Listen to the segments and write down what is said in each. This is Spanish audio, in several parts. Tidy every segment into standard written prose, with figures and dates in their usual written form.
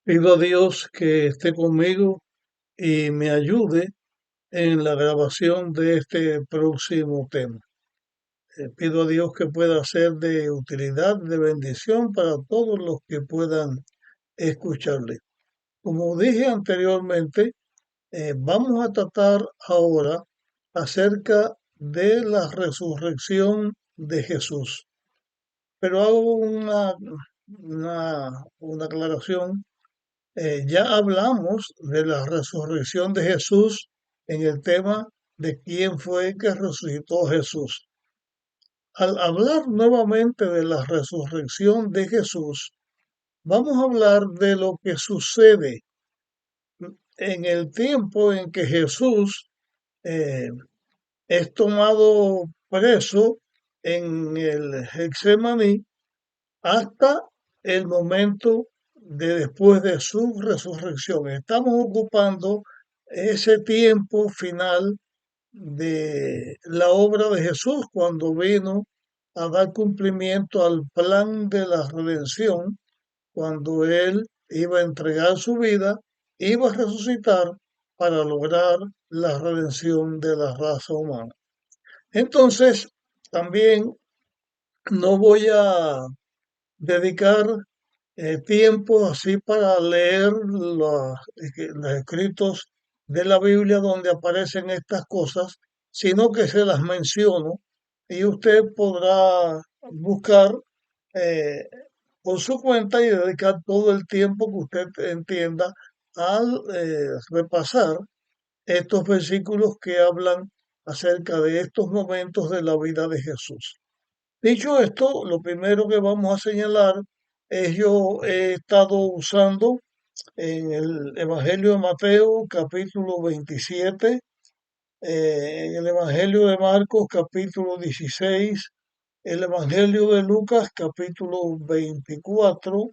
Pido a Dios que esté conmigo y me ayude en la grabación de este próximo tema. Pido a Dios que pueda ser de utilidad, de bendición para todos los que puedan escucharle. Como dije anteriormente, vamos a tratar ahora acerca de la resurrección de Jesús. Pero hago una aclaración. Ya hablamos de la resurrección de Jesús en el tema de quién fue que resucitó a Jesús. Al hablar nuevamente de la resurrección de Jesús, vamos a hablar de lo que sucede en el tiempo en que Jesús eh, es tomado preso en el Getsemaní hasta el momento de después de su resurrección. Estamos ocupando ese tiempo final de la obra de Jesús cuando vino a dar cumplimiento al plan de la redención, cuando Él iba a entregar su vida, iba a resucitar para lograr la redención de la raza humana. Entonces, también no voy a dedicar tiempo así para leer los escritos de la Biblia donde aparecen estas cosas, sino que se las menciono y usted podrá buscar eh, por su cuenta y dedicar todo el tiempo que usted entienda al repasar estos versículos que hablan acerca de estos momentos de la vida de Jesús. Dicho esto, lo primero que vamos a señalar es yo he estado usando en el Evangelio de Mateo capítulo 27, en el Evangelio de Marcos capítulo 16, el Evangelio de Lucas capítulo 24,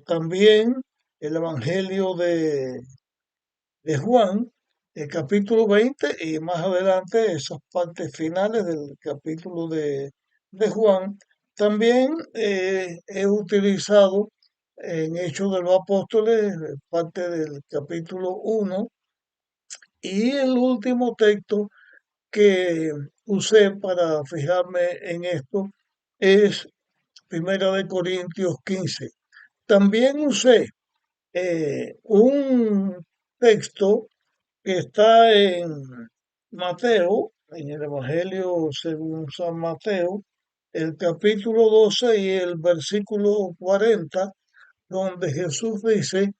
también el Evangelio de Juan, el capítulo 20 y más adelante esas partes finales del capítulo de Juan. También he utilizado en Hechos de los Apóstoles parte del capítulo 1 y el último texto que usé para fijarme en esto es Primera de Corintios 15. También usé un texto que está en Mateo, en el Evangelio según San Mateo, el capítulo 12 y el versículo 40, donde Jesús dice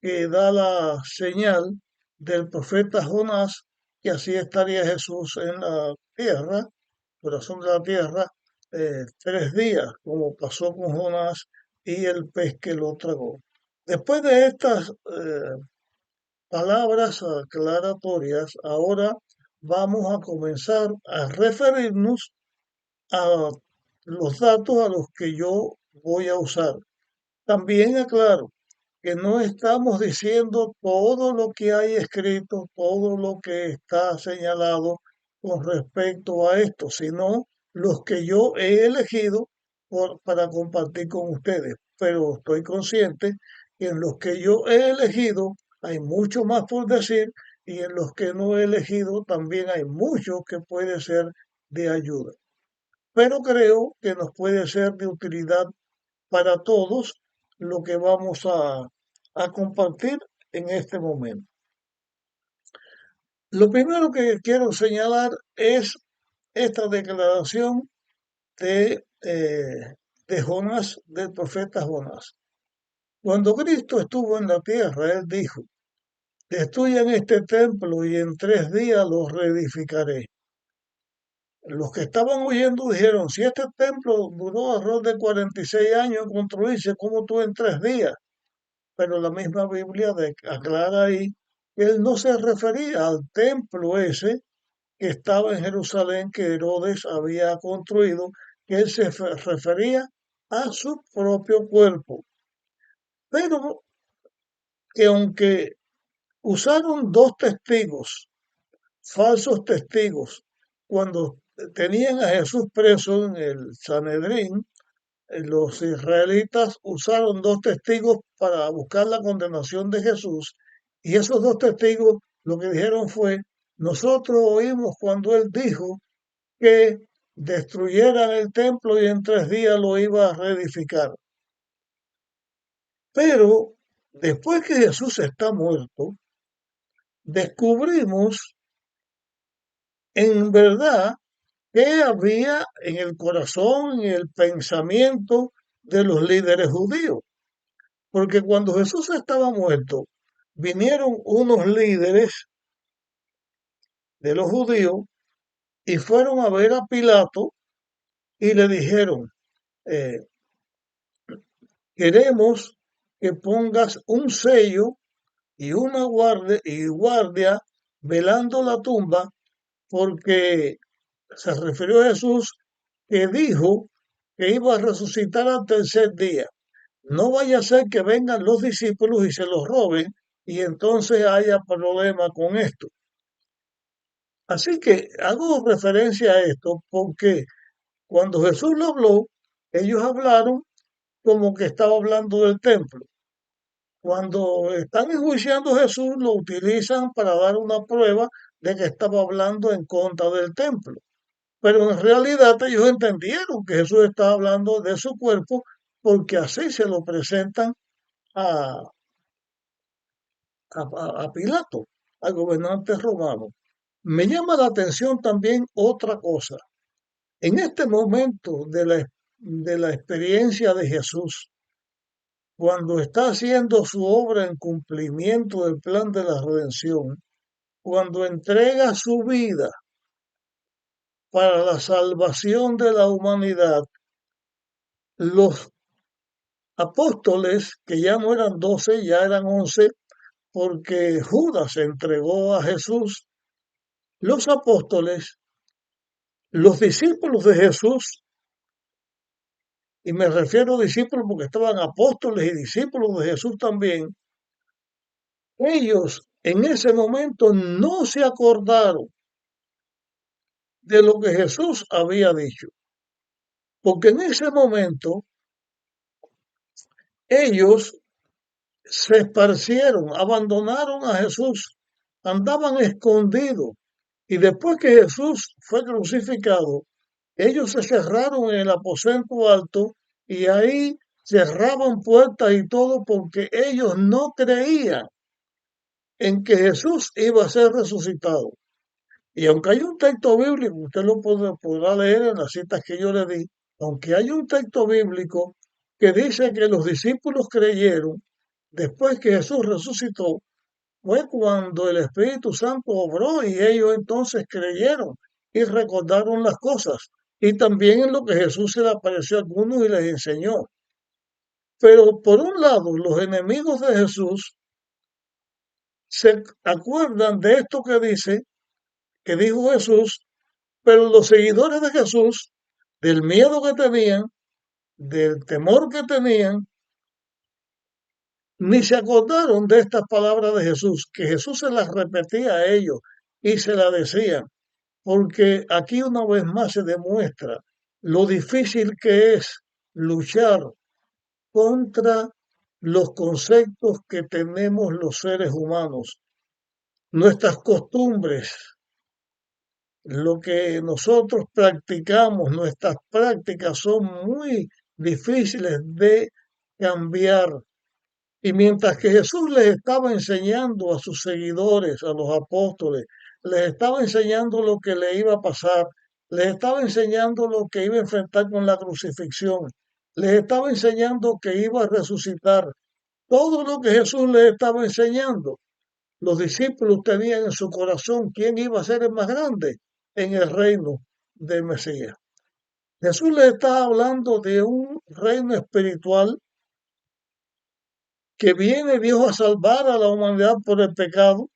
que da la señal del profeta Jonás, que así estaría Jesús en la tierra, corazón de la tierra, 3 días, como pasó con Jonás y el pez que lo tragó. Después de estas palabras aclaratorias, ahora vamos a comenzar a referirnos a los datos a los que yo voy a usar. También aclaro que no estamos diciendo todo lo que hay escrito, todo lo que está señalado con respecto a esto, sino los que yo he elegido para compartir con ustedes. Pero estoy consciente que en los que yo he elegido hay mucho más por decir y en los que no he elegido también hay mucho que puede ser de ayuda. Pero creo que nos puede ser de utilidad para todos lo que vamos a compartir en este momento. Lo primero que quiero señalar es esta declaración de Jonás, del profeta Jonás. Cuando Cristo estuvo en la tierra, Él dijo, destruyan este templo y en 3 días lo reedificaré. Los que estaban oyendo dijeron, si este templo duró alrededor de 46 años en construirse, ¿cómo tú en 3 días? Pero la misma Biblia aclara ahí que él no se refería al templo ese que estaba en Jerusalén que Herodes había construido, que él se refería a su propio cuerpo. Pero que aunque usaron dos testigos, falsos testigos, cuando tenían a Jesús preso en el Sanedrín, los israelitas usaron dos testigos para buscar la condenación de Jesús y esos dos testigos lo que dijeron fue, nosotros oímos cuando él dijo que destruyeran el templo y en 3 días lo iba a reedificar. Pero después que Jesús está muerto, descubrimos en verdad qué había en el corazón y el pensamiento de los líderes judíos. Porque cuando Jesús estaba muerto, vinieron unos líderes de los judíos y fueron a ver a Pilato y le dijeron, eh, queremos que pongas un sello y guardia velando la tumba porque se refirió a Jesús que dijo que iba a resucitar al tercer día. No vaya a ser que vengan los discípulos y se los roben y entonces haya problema con esto. Así que hago referencia a esto porque cuando Jesús lo habló, ellos hablaron como que estaba hablando del templo. Cuando están enjuiciando a Jesús, lo utilizan para dar una prueba de que estaba hablando en contra del templo. Pero en realidad ellos entendieron que Jesús estaba hablando de su cuerpo porque así se lo presentan a, a Pilato, al gobernante romano. Me llama la atención también otra cosa. En este momento de la experiencia de Jesús, cuando está haciendo su obra en cumplimiento del plan de la redención, cuando entrega su vida para la salvación de la humanidad, los apóstoles, que ya no eran 12, ya eran 11, porque Judas entregó a Jesús, los apóstoles, los discípulos de Jesús, y me refiero a discípulos porque estaban apóstoles y discípulos de Jesús también, ellos en ese momento no se acordaron de lo que Jesús había dicho, porque en ese momento ellos se esparcieron, abandonaron a Jesús, andaban escondidos. Y después que Jesús fue crucificado, ellos se cerraron en el aposento alto y ahí cerraban puertas y todo porque ellos no creían en que Jesús iba a ser resucitado. Y aunque hay un texto bíblico, usted lo podrá leer en las citas que yo le di, aunque hay un texto bíblico que dice que los discípulos creyeron después que Jesús resucitó, fue cuando el Espíritu Santo obró y ellos entonces creyeron y recordaron las cosas. Y también en lo que Jesús se le apareció a algunos y les enseñó. Pero por un lado, los enemigos de Jesús se acuerdan de esto que dice, que dijo Jesús, pero los seguidores de Jesús, del miedo que tenían, del temor que tenían, ni se acordaron de estas palabras de Jesús, que Jesús se las repetía a ellos y se las decía, porque aquí una vez más se demuestra lo difícil que es luchar contra los conceptos que tenemos los seres humanos, nuestras costumbres, lo que nosotros practicamos, nuestras prácticas son muy difíciles de cambiar. Y mientras que Jesús les estaba enseñando a sus seguidores, a los apóstoles, les estaba enseñando lo que le iba a pasar, les estaba enseñando lo que iba a enfrentar con la crucifixión, les estaba enseñando que iba a resucitar, todo lo que Jesús les estaba enseñando. Los discípulos tenían en su corazón quién iba a ser el más grande en el reino del Mesías. Jesús les está hablando de un reino espiritual que viene Dios a salvar a la humanidad por el pecado.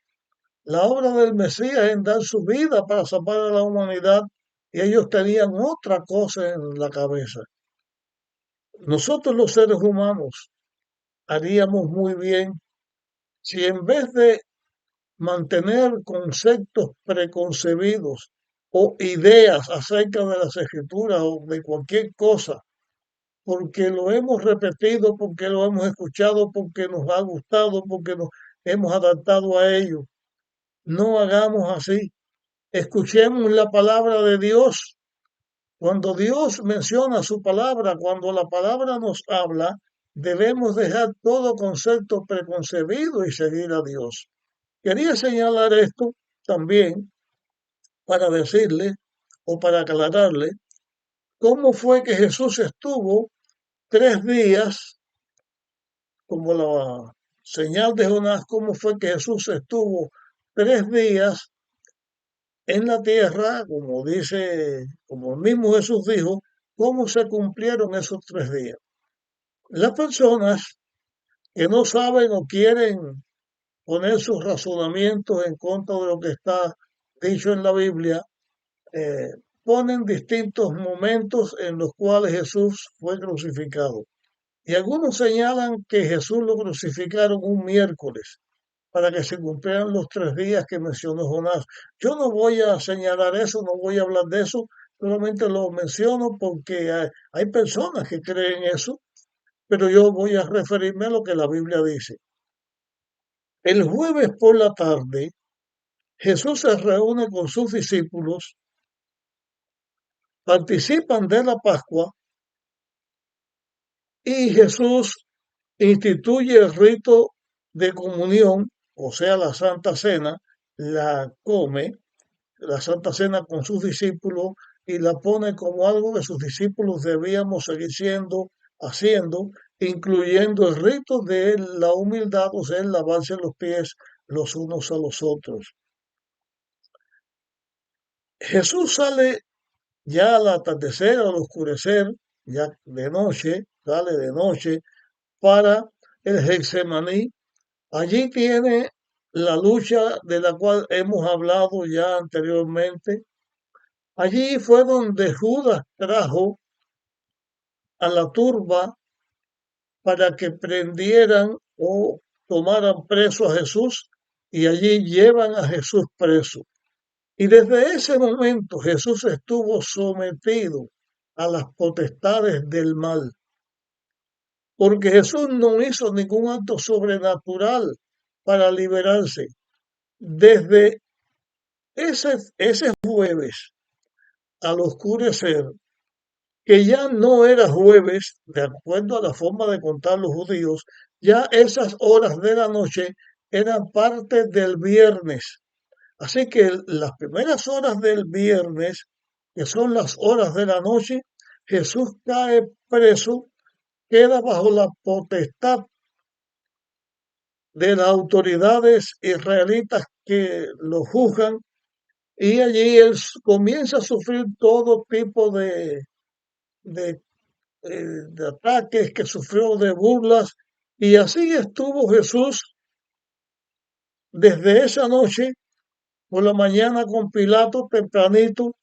La obra del Mesías en dar su vida para salvar a la humanidad y ellos tenían otra cosa en la cabeza. Nosotros los seres humanos haríamos muy bien si en vez de mantener conceptos preconcebidos o ideas acerca de las escrituras o de cualquier cosa porque lo hemos repetido, porque lo hemos escuchado, porque nos ha gustado, porque nos hemos adaptado a ello. No hagamos así. Escuchemos la palabra de Dios. Cuando Dios menciona su palabra, cuando la palabra nos habla, debemos dejar todo concepto preconcebido y seguir a Dios. Quería señalar esto también para decirle o para aclararle cómo fue que Jesús estuvo 3 días, como la señal de Jonás, cómo fue que Jesús estuvo 3 días en la tierra, como dice, como el mismo Jesús dijo, cómo se cumplieron esos 3 días. Las personas que no saben o quieren poner sus razonamientos en contra de lo que está dicho en la Biblia, eh, ponen distintos momentos en los cuales Jesús fue crucificado. Y algunos señalan que Jesús lo crucificaron un miércoles para que se cumplieran los 3 días que mencionó Jonás. Yo no voy a señalar eso, no voy a hablar de eso, solamente lo menciono porque hay personas que creen eso, pero yo voy a referirme a lo que la Biblia dice. El jueves por la tarde, Jesús se reúne con sus discípulos, participan de la Pascua y Jesús instituye el rito de comunión, o sea, la Santa Cena, la come, la Santa Cena con sus discípulos y la pone como algo que sus discípulos debíamos seguir haciendo, incluyendo el rito de la humildad, o sea, el lavarse los pies los unos a los otros. Jesús sale ya al atardecer, al oscurecer, ya de noche, sale de noche para el Getsemaní. Allí tiene la lucha de la cual hemos hablado ya anteriormente. Allí fue donde Judas trajo a la turba para que prendieran o tomaran preso a Jesús y allí llevan a Jesús preso. Y desde ese momento Jesús estuvo sometido a las potestades del mal, porque Jesús no hizo ningún acto sobrenatural para liberarse. Desde ese jueves al oscurecer, que ya no era jueves, de acuerdo a la forma de contar los judíos, ya esas horas de la noche eran parte del viernes. Así que las primeras horas del viernes, que son las horas de la noche, Jesús cae preso, queda bajo la potestad de las autoridades israelitas que lo juzgan y allí él comienza a sufrir todo tipo de, de ataques, que sufrió de burlas, y así estuvo Jesús desde esa noche por la mañana con Pilato tempranito,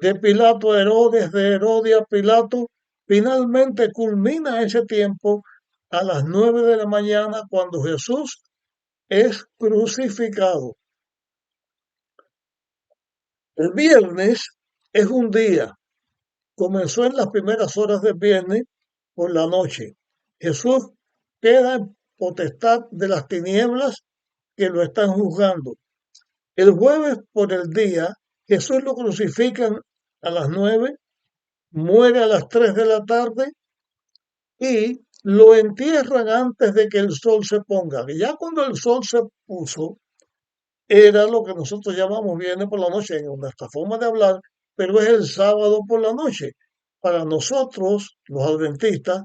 de Pilato a Herodes, de Herodes a Pilato. Finalmente culmina ese tiempo a las 9 de la mañana cuando Jesús es crucificado. El viernes es un día. Comenzó en las primeras horas del viernes por la noche. Jesús queda en potestad de las tinieblas que lo están juzgando. El jueves por el día, Jesús lo crucifican a las 9, muere a las 3 de la tarde y lo entierran antes de que el sol se ponga. Y ya cuando el sol se puso, era lo que nosotros llamamos viernes por la noche en nuestra forma de hablar, pero es el sábado por la noche. Para nosotros, los adventistas,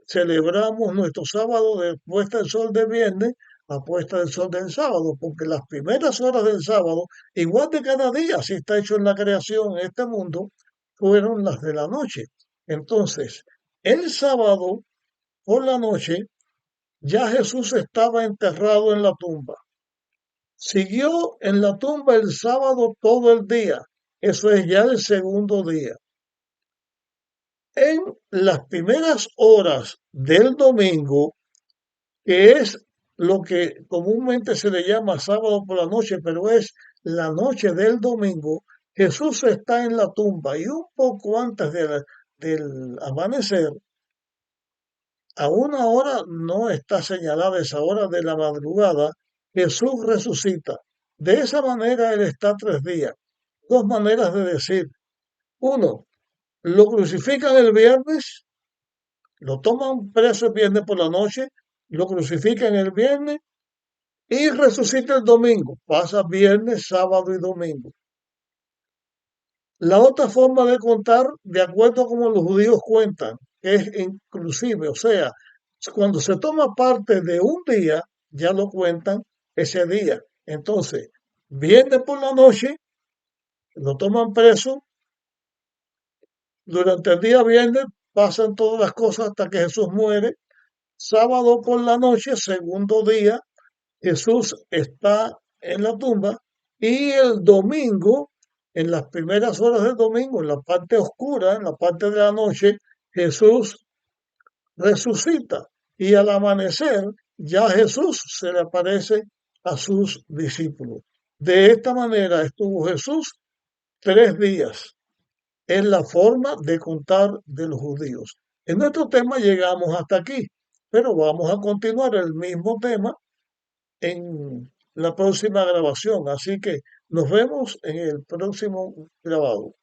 celebramos nuestro sábado de puesta del sol de viernes a puesta del sol del sábado, porque las primeras horas del sábado, igual de cada día, así está hecho en la creación, en este mundo, fueron las de la noche. Entonces, el sábado por la noche, ya Jesús estaba enterrado en la tumba. Siguió en la tumba el sábado todo el día. Eso es ya el segundo día. En las primeras horas del domingo, que es lo que comúnmente se le llama sábado por la noche, pero es la noche del domingo, Jesús está en la tumba y un poco antes del amanecer, A una hora no está señalada esa hora de la madrugada, Jesús resucita. De esa manera Él está 3 días. Dos maneras de decir. Uno, lo crucifican el viernes, lo toman preso el viernes por la noche, lo crucifican el viernes y resucita el domingo. Pasa viernes, sábado y domingo. La otra forma de contar, de acuerdo a como los judíos cuentan, es inclusive, o sea, cuando se toma parte de un día, ya lo cuentan ese día. Entonces, viernes por la noche, lo toman preso, durante el día viernes pasan todas las cosas hasta que Jesús muere, sábado por la noche, segundo día, Jesús está en la tumba y el domingo, en las primeras horas del domingo, en la parte oscura, en la parte de la noche, Jesús resucita y al amanecer ya Jesús se le aparece a sus discípulos. De esta manera estuvo Jesús 3 días. Es la forma de contar de los judíos. En nuestro tema llegamos hasta aquí, pero vamos a continuar el mismo tema en la próxima grabación. Así que nos vemos en el próximo grabado.